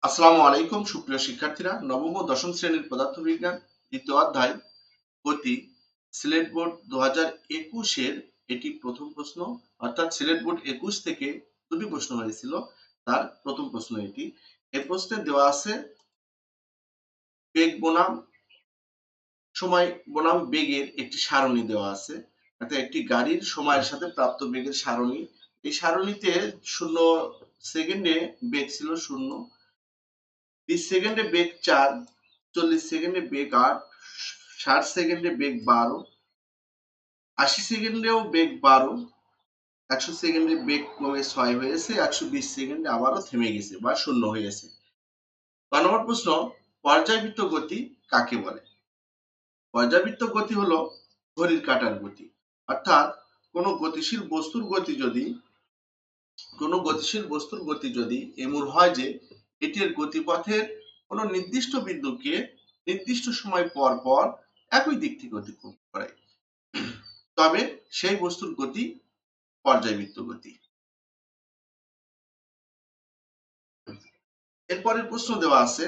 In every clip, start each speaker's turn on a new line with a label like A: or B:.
A: আসসালামু আলাইকুম সুপ্রিয় শিক্ষার্থীরা, নবম ও দশম শ্রেণীর পদার্থবিজ্ঞান দ্বিতীয় অধ্যায় গতি সিলেট বোর্ড 2021-এর এটি প্রথম প্রশ্ন। অর্থাৎ সিলেট বোর্ড 21 থেকে দুটি প্রশ্ন হয়েছিল, তার প্রথম প্রশ্ন এটি। এই প্রশ্নে দেওয়া আছে বেগ বনাম সময় বনাম বেগের একটি সারণী দেওয়া আছে, অর্থাৎ একটি গাড়ির সময়ের সাথে প্রাপ্ত বেগের সারণী। এই সারণীতে 0 সেকেন্ডে বেগ ছিল 0, 20 সেকেন্ডে বেগ 4, 40 সেকেন্ডে বেগ 8, 60 সেকেন্ডে বেগ 12, 80 সেকেন্ডেও বেগ 12, 100 সেকেন্ডে বেগ কমে 6 হয়েছে, 120 সেকেন্ডে আবারও থেমে গেছে বা শূন্য হয়েছে। 5 নম্বর প্রশ্ন, পর্যায়বৃত্ত গতি কাকে বলে? পর্যায়বৃত্ত গতি হলো ঘড়ির কাঁটার গতি। অর্থাৎ কোনো গতিশীল বস্তুর গতি যদি এমন হয় যে এটির গতিপথের কোনো নির্দিষ্ট বিন্দুকে নির্দিষ্ট সময় পর পর একই দিক থেকে অতিক্রম করে, তবে সেই বস্তুর গতি পর্যায়বৃত্ত গতি। এরপরের প্রশ্ন দেওয়া আছে,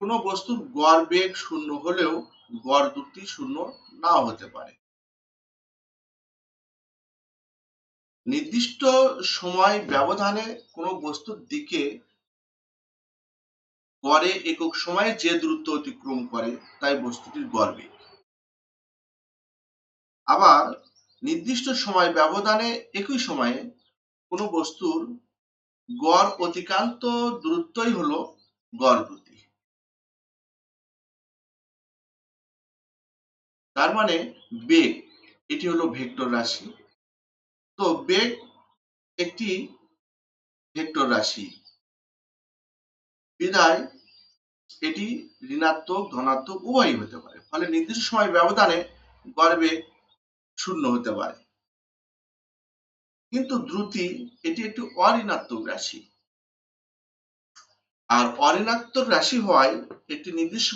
A: কোনো বস্তুর গড় বেগ 0 হলেও গড় দ্রুতি 0 নাও হতে পারে। নির্দিষ্ট সময় ব্যবধানে কোনো বস্তুর দিকে গড়ে একক সময়ে যে দূরত্ব অতিক্রম করে তাই বস্তুটির গড় বেগ। আবার নির্দিষ্ট সময় ব্যবধানে একই সময়ে কোনো বস্তুর গড় অতিক্রান্ত দূরত্বই হলো গড় দ্রুতি। তার মানে বেগ এটি হলো ভেক্টর রাশি। তো বেগ একটি ভেক্টর রাশি বিধায় এটি ঋণাত্মক ধনাত্মক উভয়ই হতে পারে, ফলে নির্দিষ্ট সময় ব্যবধানে গড় বেগ 0 হতে পারে। কিন্তু দ্রুতি এটি একটি অঋণাত্মক রাশি, আর অঋণাত্মক রাশি হওয়ায় একটি নির্দিষ্ট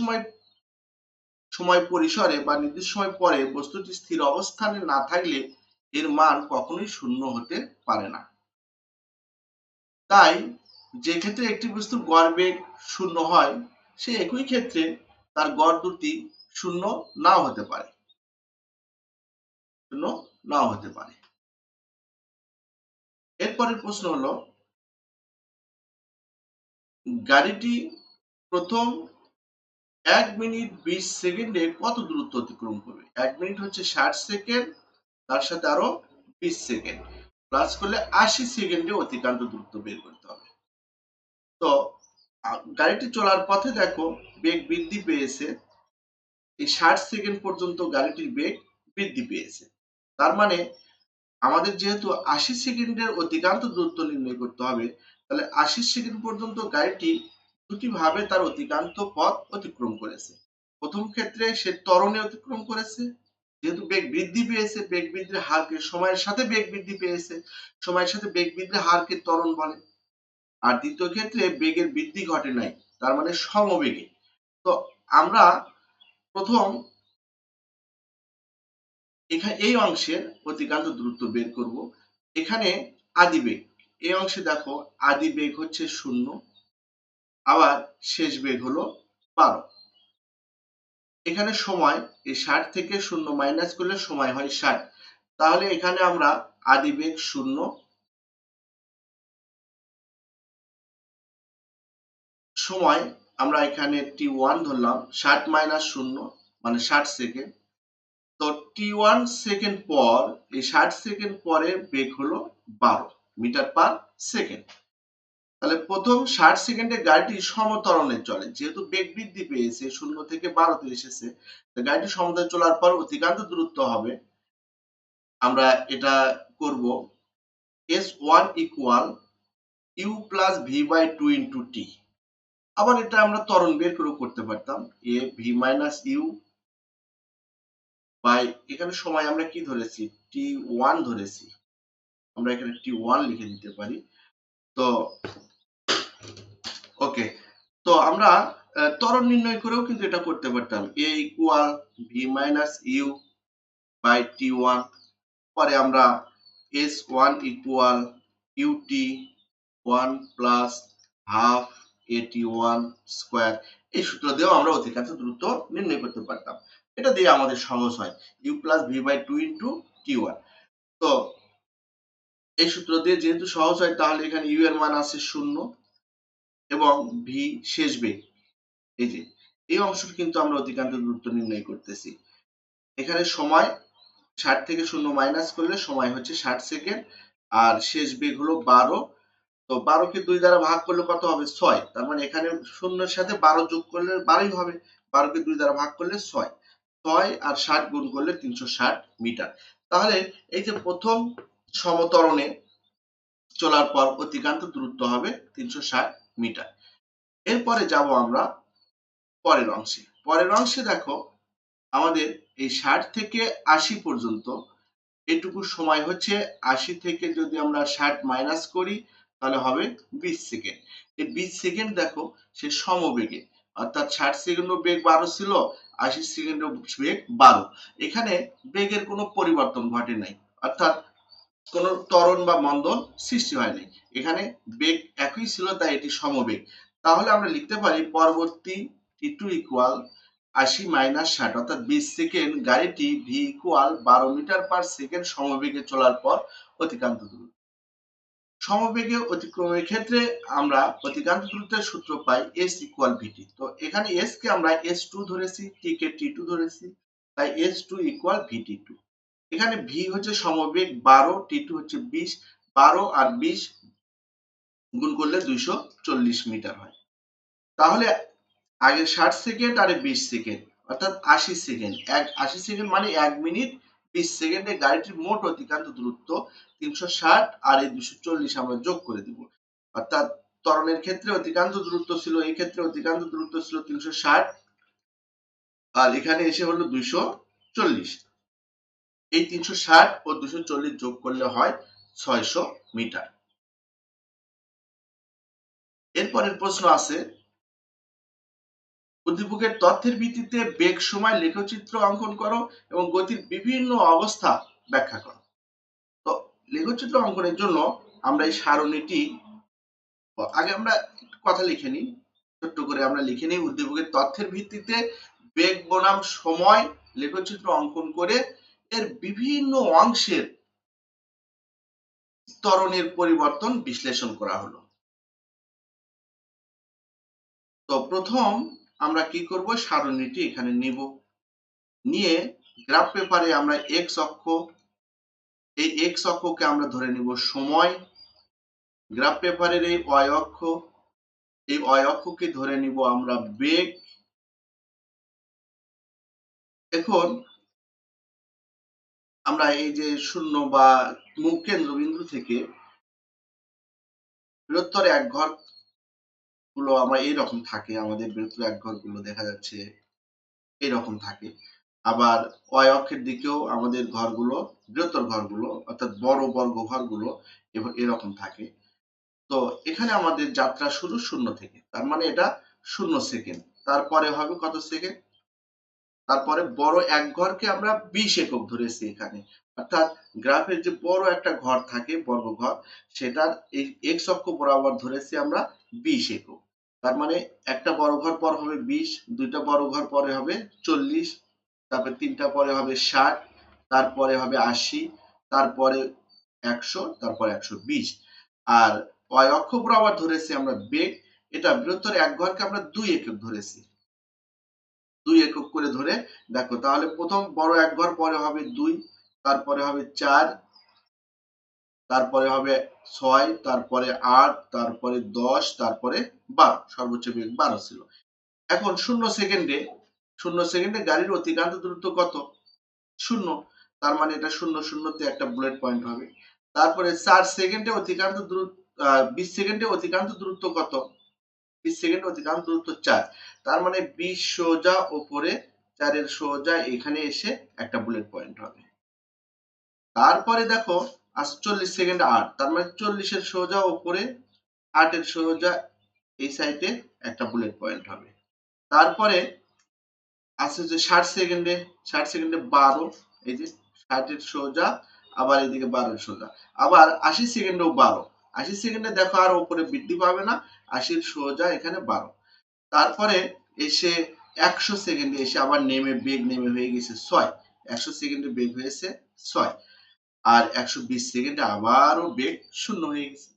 A: সময় পরিসরে বা নির্দিষ্ট সময় পরে বস্তুটি স্থির অবস্থানে না থাকলে এর মান কখনোই 0 হতে পারে না। তাই যে ক্ষেত্রে একটি বস্তুর গড় বেগ 0 হয়, সে একই ক্ষেত্রে তার গড় দ্রুতি 0 নাও হতে পারে। এরপরের প্রশ্ন হলো, গাড়িটি প্রথম 1 মিনিট 20 সেকেন্ডে কত দূরত্ব অতিক্রম করবে? 1 মিনিট হচ্ছে 60 সেকেন্ড, তার সাথে আরো 20 সেকেন্ড প্লাস করলে 80 সেকেন্ডে অতিক্রান্ত দূরত্ব বের করতে হবে। তো গাড়িটি চলার পথে দেখো বেগ বৃদ্ধি পেয়েছে, এই 60 সেকেন্ড পর্যন্ত গাড়িটির বেগ বৃদ্ধি পেয়েছে। তার মানে আমাদের যেহেতু 80 সেকেন্ডের অতিক্রান্ত দূরত্ব নির্ণয় করতে হবে, তাহলে 80 সেকেন্ড পর্যন্ত গাড়িটি দুটি ভাবে তার অতিক্রান্ত পথ অতিক্রম করেছে। প্রথম ক্ষেত্রে সে ত্বরণে অতিক্রম করেছে, যেহেতু বেগ বৃদ্ধি পেয়েছে, বেগ বৃদ্ধির হারকে সময়ের সাথে বেগ বৃদ্ধি পেয়েছে, সময়ের সাথে বেগ বৃদ্ধির হারকে ত্বরণ বলে। আর দ্বিতীয় ক্ষেত্রে বেগের বৃদ্ধি ঘটে নাই, তার মানে সমবেগে। তো আমরা প্রথম এখানে এই অংশের অতিক্রান্ত দূরত্ব বের করব। এখানে আদি বেগ, এই অংশে দেখো আদি বেগ হচ্ছে 0, আবার শেষ বেগ হলো 12। এখানে সময় এই 60 থেকে 0 মাইনাস করলে সময় হয় 60, তাহলে এখানে আমরা আদি বেগ 0, সময় আমরা এখানে t1 ধরলাম, 60 মাইনাস 0 মানে 60 সেকেন্ড। তো t1 সেকেন্ড পর এই 60 সেকেন্ড পরে বেগ হলো 12 মিটার পার সেকেন্ড। তাহলে প্রথম 60 সেকেন্ডে গাড়িটি সমত্বরণে চলে, যেহেতু বেগ বৃদ্ধি পেয়েছে 0 থেকে 12 তে এসেছে, গাড়িটি সমতলে চলার পর অতিক্রান্ত দূরত্ব হবে, আমরা এটা করব s1 equal u plus v by 2 into t। আবার এটা আমরা ত্বরণ বের করে করতে পারতাম, a v minus u by, এখানে সময় আমরা কি ধরেছি t1 ধরেছি, আমরা এখানে t1 লিখে দিতে পারি। তো ওকে, তো আমরা ত্বরণ নির্ণয় করেও কিন্তু এটা করতে পারতাম, a equal v minus u by t1, পরে আমরা s1 equal UT 1 plus half এটি 1 স্কয়ার। এই সূত্র দিয়েও আমরা অতিক্রান্ত দূরত্ব নির্ণয় করতে পারতাম। এটা দিয়ে আমাদের সহজ হয় u plus v by 2 into t one. তো এই সূত্র দিয়ে যেহেতু সহজ হয়, তাহলে এখানে ইউ এর মান আছে 0 এবং ভি শেষ বেগ, এই যে এই অংশটি কিন্তু আমরা অতিক্রান্ত দূরত্ব নির্ণয় করতেছি। এখানে সময় 60 থেকে 0 মাইনাস করলে সময় হচ্ছে 60 সেকেন্ড, আর শেষ বেগ হলো 12। তো 12 কে 2 দ্বারা ভাগ করলে কত হবে? 6। তার মানে এখানে 0 এর সাথে 12 যোগ করলে 12ই হবে। 12 কে 2 দ্বারা ভাগ করলে 6। 6 আর 60 গুণ করলে 360 মিটার। তাহলে এই যে প্রথম সমতরণে চলার পর অতিক্রান্ত দূরত্ব হবে 360 মিটার। এরপরে যাব আমরা পরের অংশে। পরের অংশে দেখো আমাদের এই 60 থেকে 80 পর্যন্ত এটুকু সময় হচ্ছে। 80 থেকে যদি আমরা 60 মাইনাস করি তাহলে হবে 20 সেকেন্ড। এই 20 সেকেন্ড দেখো সে সমবেগে, অর্থাৎ 60 সেকেন্ডও বেগ 12 ছিল, 80 সেকেন্ডও বেগ 12। এখানে বেগের কোনো পরিবর্তন ঘটে নাই, অর্থাৎ কোনো ত্বরণ বা মন্দন সৃষ্টি হয় নাই। এখানে বেগ একই ছিল, তাই এটি সমবেগ। তাহলে আমরা লিখতে পারি পরবর্তী t2 ইকুয়াল 80 মাইনাস 60, অর্থাৎ 20 সেকেন্ড গাড়িটি v equal 12 metre per second সমবেগে চলার পর অতিক্রান্ত দূরত্ব। সমবেগে অতিক্রমের ক্ষেত্রে আমরা অতিক্রান্ত দূরত্বের সূত্র পাই s ইকুয়াল ভিটি। তো এখানে s কে আমরা s2 ধরেছি, t কে t2 ধরেছি, তাই s2 ইকুয়াল vt2। এখানে v হচ্ছে সমবেগ 12, t2 হচ্ছে 20। 12 আর 20 গুণ করলে 240 মিটার হয়। তাহলে আগে 60 সেকেন্ড আর 20 সেকেন্ড, অর্থাৎ 80 সেকেন্ড। 80 সেকেন্ড মানে 1 মিনিট 20 সেকেন্ডে গাড়িটির মোট অতিক্রান্ত দূরত্ব 360, আর এই 240 আমরা যোগ করে দিব। অর্থাৎ ত্বরণের ক্ষেত্রে অতিক্রান্ত দূরত্ব ছিল, এই ক্ষেত্রে অতিক্রান্ত দূরত্ব ছিল 360, আর এখানে এসে হলো 240। এই 360 ও 240 যোগ করলে হয় 600 মিটার। এরপরের প্রশ্ন আছে, উদ্দীপকের তথ্যের ভিত্তিতে বেগ সময় লেখচিত্র অঙ্কন করো এবং গতির বিভিন্ন অবস্থা ব্যাখ্যা করো। তো লেখচিত্র অঙ্কনের জন্য আমরা এই সারণীটি আগে আমরা কথা লিখে নিই, ছোট্ট করে আমরা লিখে নিই। উদ্দীপকের তথ্যের ভিত্তিতে বেগ বনাম সময় লেখচিত্র অঙ্কন করে এর বিভিন্ন অংশের ত্বরণের পরিবর্তন বিশ্লেষণ করা হলো। তো প্রথম আমরা কি করব, সারণীটি এখানে নিব, নিয়ে গ্রাফ পেপারে আমরা এক্স অক্ষ, এই এক্স অক্ষকে আমরা ধরে নিব সময়। গ্রাফ পেপারের এই ওয়াই অক্ষ, এই ওয়াই অক্ষকে ধরে নিব আমরা বেগ। এখন আমরা এই যে শূন্য বা মুখ কেন্দ্রবিন্দু থেকে বৃহত্তর এক ঘর গুলো আমরা এইরকম থাকে, আমাদের বৃহত্তর এক ঘর গুলো দেখা যাচ্ছে এরকম থাকে। আবার ওয়াই অক্ষের দিকেও আমাদের ঘরগুলো, বৃহত্তর ঘরগুলো অর্থাৎ বড় বর্গ ঘরগুলো এরকম থাকে। তো এখানে আমাদের যাত্রা শুরু 0 থেকে, তার মানে এটা 0 সেকেন্ড। তারপরে হবে কত সেকেন্ড? তারপরে বড় এক ঘরকে আমরা 20 একক ধরেছি এখানে, অর্থাৎ গ্রাফের যে বড় একটা ঘর থাকে বর্গ ঘর, সেটার এই এক্স অক্ষ বরাবর ধরেছি আমরা 20 একক। তার মানে একটা বড় ঘর পর হবে 20, দুইটা বড় ঘর পরে হবে 40, তারপরে তিনটা পরে হবে 60, তারপরে হবে 80, তারপরে 100, তারপরে 120। আর ওয়াই অক্ষ বরাবর ধরেছি আমরা বেগ, এটা বৃহত্তর এক ঘরকে আমরা 2 একক ধরেছি, 2 একক করে ধরে দেখো। তাহলে প্রথম বড় এক ঘর পরে হবে 2, তারপরে হবে 4, তারপরে হবে 6, তারপরে 8, তারপরে 10, তারপরে 12। সর্বোচ্চ বেগ 12 ছিল। এখন 0 সেকেন্ডে, 0 সেকেন্ডে গাড়ির অতিক্রান্ত দূরত্ব কত? 0। তার মানে এটা 0 0 তে একটা বুলেট পয়েন্ট হবে। তারপরে 4 সেকেন্ডে অতিক্রান্ত দূরত্ব, 20 সেকেন্ডে অতিক্রান্ত দূরত্ব কত? 20 সেকেন্ড অতিক্রান্ত দূরত্ব 4। তার মানে 20 সোজা উপরে, 4 এর সোজা এখানে এসে একটা বুলেট পয়েন্ট হবে। তারপরে দেখো 40 সেকেন্ড 8, তার মানে 40 এর সোজা উপরে, 8 এর সোজা এই সাইডে একটা বুলেট পয়েন্ট হবে। তারপরে আছে যে 60 সেকেন্ডে, 60 সেকেন্ডে 12, এই যে 60 এর সোজা, আবার এদিকে 12 এর সোজা। আবার 80 সেকেন্ডেও 12, 80 সেকেন্ডে দেখো আর উপরে বৃদ্ধি পাবে না, 80 সোজা এখানে 12। তারপরে এসে 100 সেকেন্ডে এসে আবার বেগ নেমে হয়ে গেছে 6। 100 সেকেন্ডে বেগ হয়েছে 6, আর 120 সেকেন্ডে আবারও বেগ 0 হয়ে গেছে।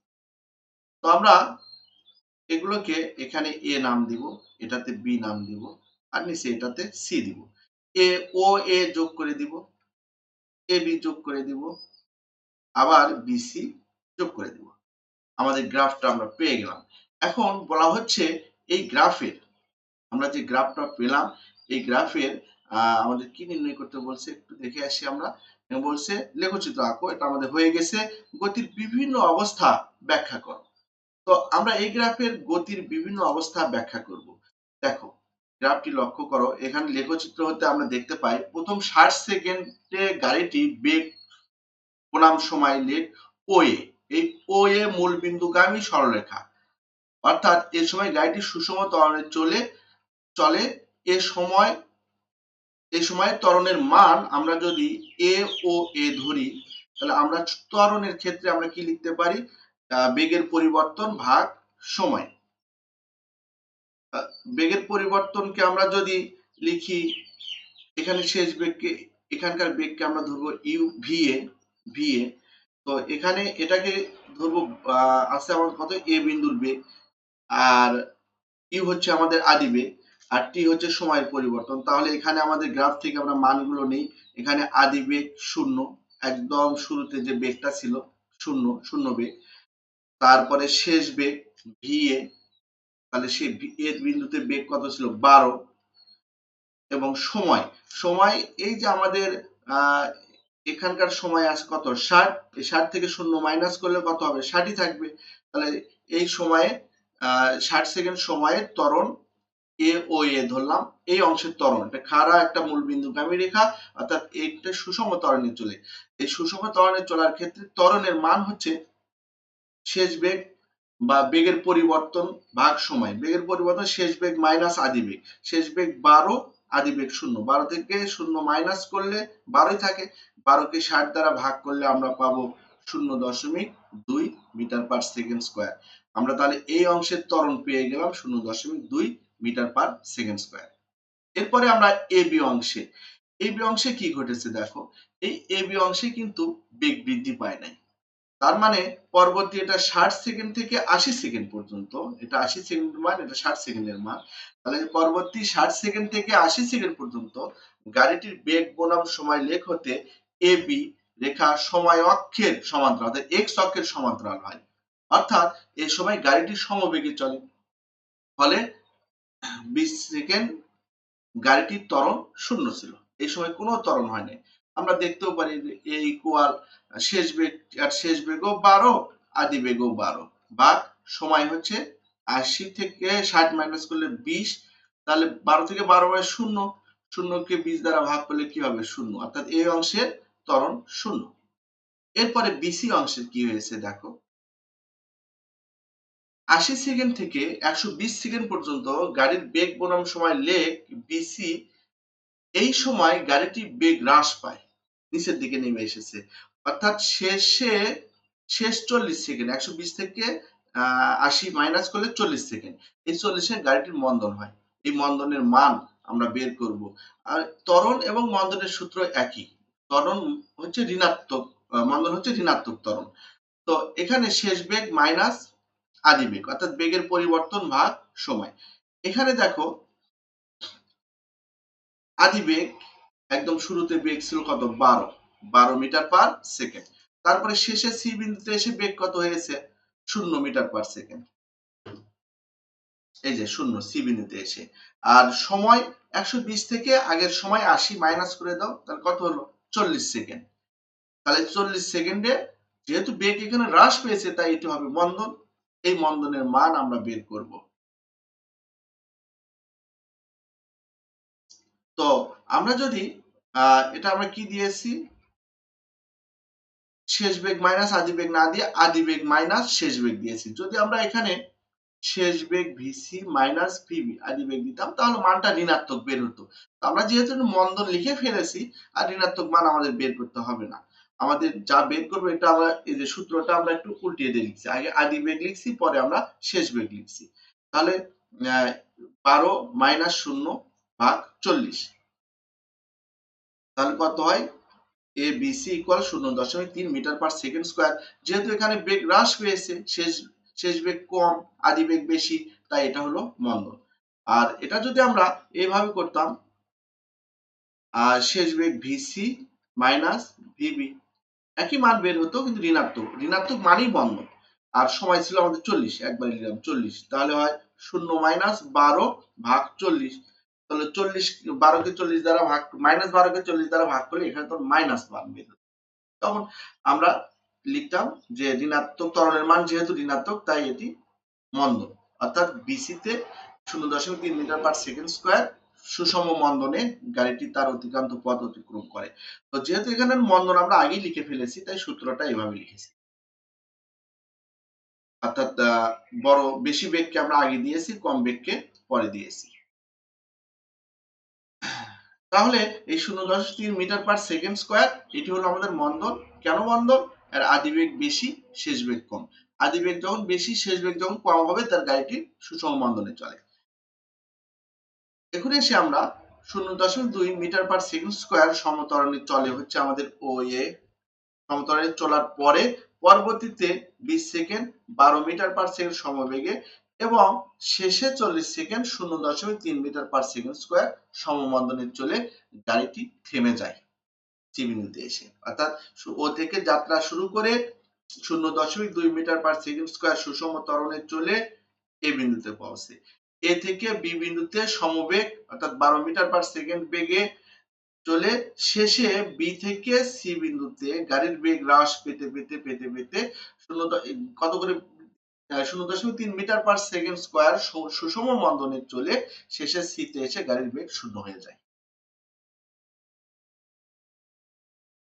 A: তো আমরা এগুলোকে এখানে এ নাম দিব, এটাতে বি নাম দিব, আর নিচে এটাতে সি দিব। এ ও এ যোগ করে দিব, এ বি যোগ করে দিব, আবার বিসি যোগ করে দিব। আমাদের গ্রাফটা আমরা পেয়ে গেলাম। এখন বলা হচ্ছে এই গ্রাফের, আমরা যে গ্রাফটা পেলাম এই গ্রাফের আমাদের কি নির্ণয় করতে বলছে একটু দেখে আসি আমরা। বলছে লেখচিত্র আঁকো, এটা আমাদের হয়ে গেছে। গতির বিভিন্ন অবস্থা ব্যাখ্যা করো। তো আমরা এই গ্রাফের গতির বিভিন্ন অবস্থা ব্যাখ্যা করব। দেখো গ্রাফটি লক্ষ্য করো, এখানে লেখচিত্র হতে আমরা দেখতে পাই প্রথম 60 সেকেন্ডে গাড়িটি বেগ বনাম সময় লেখ ও এ, এই ও এ মূল বিন্দুগামী সরলরেখা, অর্থাৎ এ সময় গাড়িটি সুষম ত্বরণে চলে। এ সময় ত্বরণের মান আমরা যদি এ ও এ ধরি, তাহলে আমরা ত্বরণের ক্ষেত্রে আমরা কি লিখতে পারি, বেগের পরিবর্তন ভাগ সময়। বেগের পরিবর্তনকে আমরা যদি লিখি, এখানে শেষ বেগকে, এখানকার বেগকে আমরা ধরবো ইউ ভি এ। তো এখানে এটাকে ধরবো আছে আমার কত এ বিন্দুর বেগ, আর ইউ হচ্ছে আমাদের আদি বেগ, আর টি হচ্ছে সময়ের পরিবর্তন। তাহলে এখানে আমাদের গ্রাফ থেকে আমরা মানগুলো নেই। এখানে আদি বেগ 0, একদম শুরুতে যে বেগটা ছিল 0 বেগ। তারপরে শেষ বেগ ভি এ, তাহলে সেই এর বিন্দুতে বেগ কত ছিল 12, এবং সময় সময় এই যে আমাদের এখানকার সময় আছে কত 60, এই 60 থেকে 0 মাইনাস করলে কত হবে 60ই থাকবে। তাহলে এই সময়ে 60 সেকেন্ড সময়ের ত্বরণ এ ও এ ধরলাম, এই অংশের ত্বরণ, এটা খাড়া একটা মূল বিন্দুগামী রেখা, অর্থাৎ এইটা সুষম ত্বরণে চলে। এই সুষম ত্বরণে চলার ক্ষেত্রে ত্বরণের মান হচ্ছে শেষ বেগ বা বেগের পরিবর্তন ভাগ সময়। বেগের পরিবর্তন শেষ বেগ মাইনাস আদি বেগ। শেষ বেগ 12, আদি বেগ 0। 12 থেকে 0 মাইনাস করলে 12ই থাকে। 12 কে 60 দ্বারা ভাগ করলে আমরা পাবো 0.2 মিটার পার সেকেন্ড স্কয়ার। আমরা তাহলে এই অংশের ত্বরণ পেয়ে গেলাম 0.2 মিটার পার সেকেন্ড স্কয়ার। এরপরে আমরা এবি অংশে কি ঘটেছে দেখো, এই এবি অংশে কিন্তু বেগ বৃদ্ধি পায় নাই। তার মানে পরবর্তী এটা 60 সেকেন্ড থেকে 80 সেকেন্ড পর্যন্ত, এটা 80 সেকেন্ডের মান, এটা 60 সেকেন্ডের মান। তাহলে পরবর্তী 60 সেকেন্ড থেকে 80 সেকেন্ড পর্যন্ত গাড়িটির বেগ বনাম সময় লেখ হতে এবি রেখা সময় অক্ষের সমান্তরাল, অর্থাৎ এক্স অক্ষের সমান্তরাল হয়। অর্থাৎ এই সময় গাড়িটি সমবেগে চলে। ফলে 20 সেকেন্ড গাড়িটির ত্বরণ 0 ছিল, এই সময় কোনো ত্বরণ হয়নি। আমরা দেখতেও পারি যে এ ইকুয়াল শেষ বেগও 12, আদি বেগও 12, ভাগ সময় হচ্ছে 80 থেকে 60 মাইনাস করলে 20, তাহলে 12 থেকে 12 মানে 0, 0 কে 20 দ্বারা ভাগ করলে কি হবে 0, অর্থাৎ এই অংশের ত্বরণ 0। এরপরে বিসি অংশের কি হয়েছে দেখো, 80 সেকেন্ড থেকে 120 সেকেন্ড পর্যন্ত গাড়ির বেগ বনাম সময় লেখ বিসি, এই সময় গাড়িটির বেগ হ্রাস পায়, নিচের দিকে নেমে এসেছে। অর্থাৎ শেষ 40 সেকেন্ড, 120 থেকে 80 মাইনাস করলে 40 সেকেন্ড, এই 40 গাড়িটির মন্দন হয়। এই মন্দনের মান আমরা বের করব। আর ত্বরণ এবং মন্দনের সূত্র একই। ত্বরণ হচ্ছে ঋণাত্মক, মন্দন হচ্ছে ঋণাত্মক ত্বরণ। তো এখানে শেষ বেগ মাইনাস আদি বেগ, অর্থাৎ বেগের পরিবর্তন ভাগ সময়। এখানে দেখো আদি বেগ একদম শুরুতে বেগ ছিল কত 12 মিটার পার সেকেন্ড। তারপরে শেষে সি বিন্দুতে এসে বেগ কত হয়েছে 0 মিটার পার সেকেন্ড, এই যে 0 সি বিন্দুতে এসে। আর সময় 120 থেকে আগের সময় 80 মাইনাস করে দাও, তাহলে কত হলো 40 সেকেন্ড। তাহলে 40 সেকেন্ডে যেহেতু বেগ এখানে হ্রাস পেয়েছে, তাই এটি হবে মন্দন। এই মন্দনের মান আমরা বের করব। তো আমরা যদি এটা আমরা কি দিয়েছি, শেষ বেগ মাইনাস আদি বেগ না দিয়ে আদি বেগ মাইনাস শেষ বেগ দিয়েছি। যদি আমরা এখানে শেষ বেগ ভিসি মাইনাস ভিবি আদি বেগ দিতাম, তাহলে মানটা ঋণাত্মক বের হতো। আমরা যেহেতু মন্দন লিখে ফেলেছি, আর ঋণাত্মক মান আমাদের বের করতে হবে না। আমাদের যা বের করবো এটা আমরা এই যে সূত্রটা আমরা একটু উল্টিয়ে দিয়ে লিখছি, আগে আদি বেগ লিখছি পরে আমরা শেষ বেগ লিখছি। তাহলে 12 মাইনাস 0 ভাগ 40, তাহলে কত হয় A B C equal 0.3 metre per second square. যেহেতু এখানে বেগ হ্রাস পেয়েছে, শেষ বেগ কম আদি বেগ বেশি, তাই এটা হলো মন্দন। আর এটা যদি আমরা এইভাবে করতাম, শেষ বেগ ভিসি মাইনাস ভিবি, একই মান বের হতো কিন্তু ঋণাত্মক, ঋণাত্মক মানেই মন্দন। আর সময় ছিল আমাদের 40, একবার নিলাম 40, তাহলে হয় 0 মাইনাস 12 ভাগ 40। তাহলে 40 12 কে 40 দ্বারা ভাগ, মাইনাস 12 কে 40 দ্বারা ভাগ করলে এখানে তো মাইনাস মান বের হতো। তখন আমরা লিখতাম যে ঋণাত্মক ত্বরণের মান যেহেতু ঋণাত্মক তাই এটি মন্দন, অর্থাৎ বিসিতে 0.3 মিটার পার সেকেন্ড স্কয়ার সুষম মন্দনে গাড়িটি তার অতিক্রান্ত পথ অতিক্রম করে। তো যেহেতু এখানে মন্দন আমরা আগেই লিখে ফেলেছি তাই সূত্রটা এভাবে লিখেছি, অর্থাৎ বেশি বেগকে আমরা আগে দিয়েছি, কম বেগকে পরে দিয়েছি। তাহলে এই 0.3 মিটার পার সেকেন্ড স্কয়ার এটি হলো আমাদের মন্দন। কেন মন্দন? এর আদি বেগ বেশি, শেষ বেগ কম। আদি বেগ যখন বেশি, শেষ বেগ যখন কম হবে তার গাড়িটি সুষম মন্দনে চলে। এখন এসে আমরা 0.2 মিটার পার সেকেন্ড স্কয়ার সমত্বরণে চলে হচ্ছে আমাদের ও এ, সমত্বরণে চলার পরে পরবর্তীতে 20 সেকেন্ড 12 মিটার পার সেকেন্ড সমবেগে এবং শেষে 40 second 0.3 metre per second square সমমন্দনে চলে গাড়িটি থেমে যায় সি বিন্দুতে এসে। অর্থাৎ ও থেকে যাত্রা শুরু করে 0.2 মিটার পার সেকেন্ড স্কয়ার সুষম ত্বরণে চলে এ বিন্দুতে পৌঁছে। এ থেকে বি বিন্দুতে সমবেগ অর্থাৎ 12 মিটার পার সেকেন্ড বেগে চলে শেষে বি থেকে সি বিন্দুতে গাড়ির বেগ হ্রাস পেতে পেতে পেতে পেতে কত করে 0.3 মিটার পার সেকেন্ড স্কয়ার সুষম মন্দনে চলে শেষে সি তে এসে গাড়ির বেগ শূন্য হয়ে যায়।